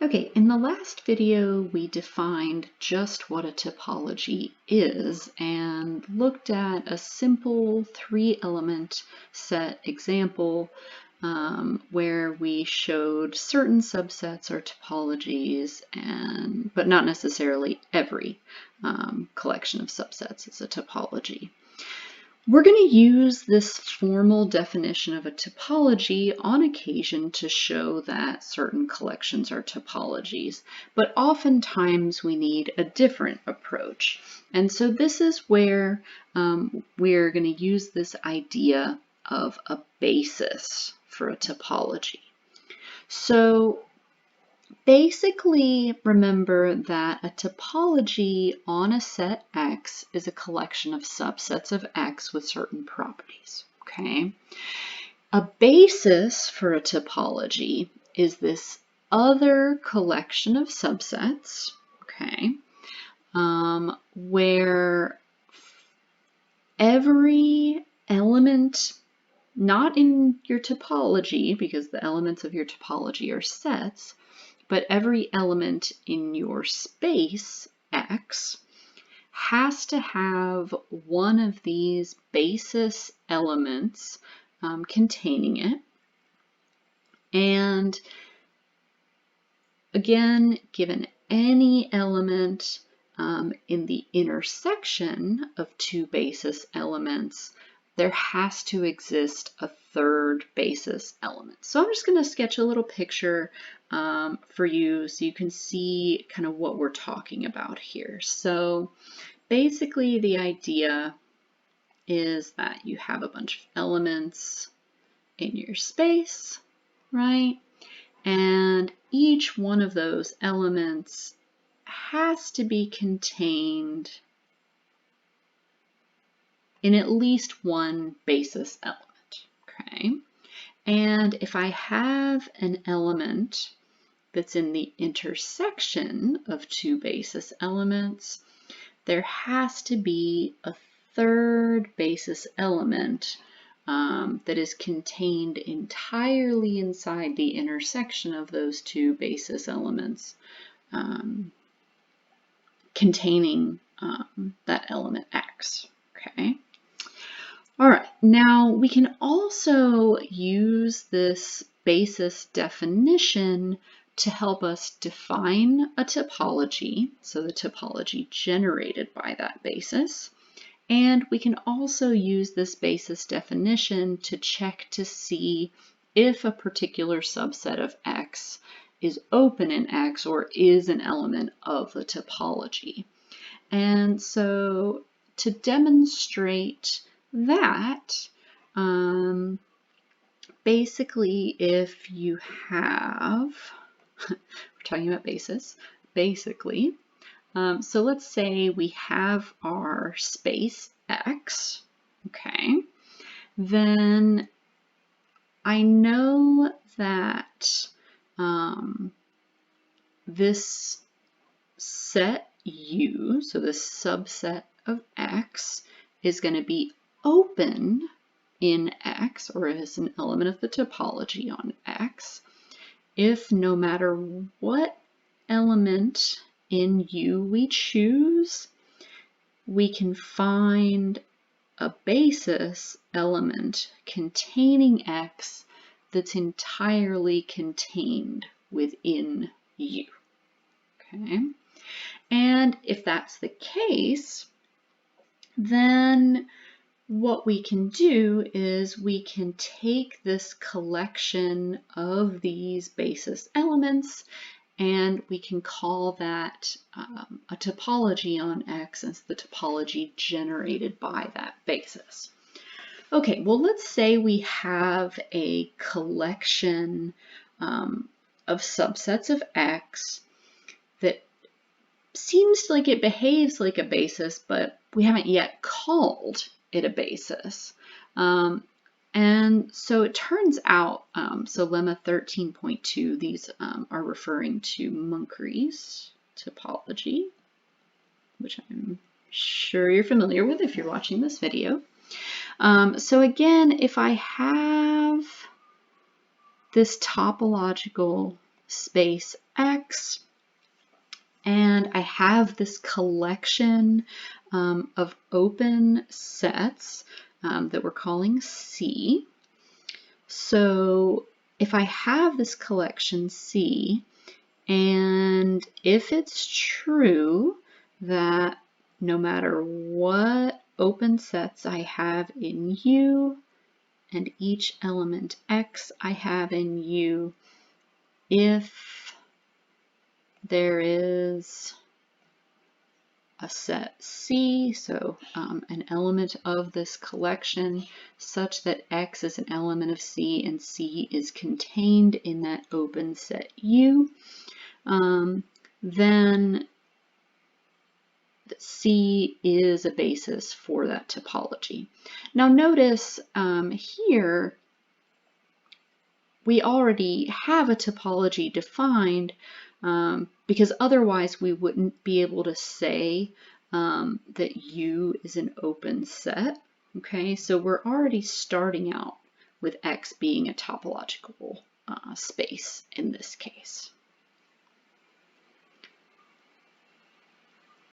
Okay, in the last video we defined just what a topology is and looked at a simple three-element set example where we showed certain subsets or topologies, but not necessarily every collection of subsets is a topology. We're going to use this formal definition of a topology on occasion to show that certain collections are topologies, but oftentimes we need a different approach. And so this is where we're going to use this idea of a basis for a topology. So basically, remember that a topology on a set X is a collection of subsets of X with certain properties, okay? A basis for a topology is this other collection of subsets, okay, where every element, not in your topology, because the elements of your topology are sets, but every element in your space, X, has to have one of these basis elements containing it. And again, given any element in the intersection of two basis elements, there has to exist a third basis element. So I'm just going to sketch a little picture for you so you can see kind of what we're talking about here. So basically the idea is that you have a bunch of elements in your space, right? And each one of those elements has to be contained in at least one basis element, okay? And if I have an element that's in the intersection of two basis elements, there has to be a third basis element that is contained entirely inside the intersection of those two basis elements, containing that element X, okay? All right, now we can also use this basis definition to help us define a topology, so the topology generated by that basis. And we can also use this basis definition to check to see if a particular subset of X is open in X or is an element of the topology. And so to demonstrate that, basically if you have, we're talking about basis, basically, so let's say we have our space X, okay, then I know that this set U, so this subset of X, is going to be open in X, or is an element of the topology on X, if no matter what element in U we choose, we can find a basis element containing X that's entirely contained within U. Okay? And if that's the case, then what we can do is we can take this collection of these basis elements and we can call that a topology on X as the topology generated by that basis. Okay, well, let's say we have a collection of subsets of X that seems like it behaves like a basis, but we haven't yet called it a basis. And so it turns out, so lemma 13.2, these are referring to Munckery's topology, which I'm sure you're familiar with if you're watching this video. So again, if I have this topological space X, and I have this collection of open sets that we're calling C. So if I have this collection C, and if it's true that no matter what open sets I have in U, and each element X I have in U, if there is a set C, so an element of this collection such that X is an element of C and C is contained in that open set U, then C is a basis for that topology. Now notice here we already have a topology defined because otherwise we wouldn't be able to say that U is an open set. Okay, so we're already starting out with X being a topological space in this case.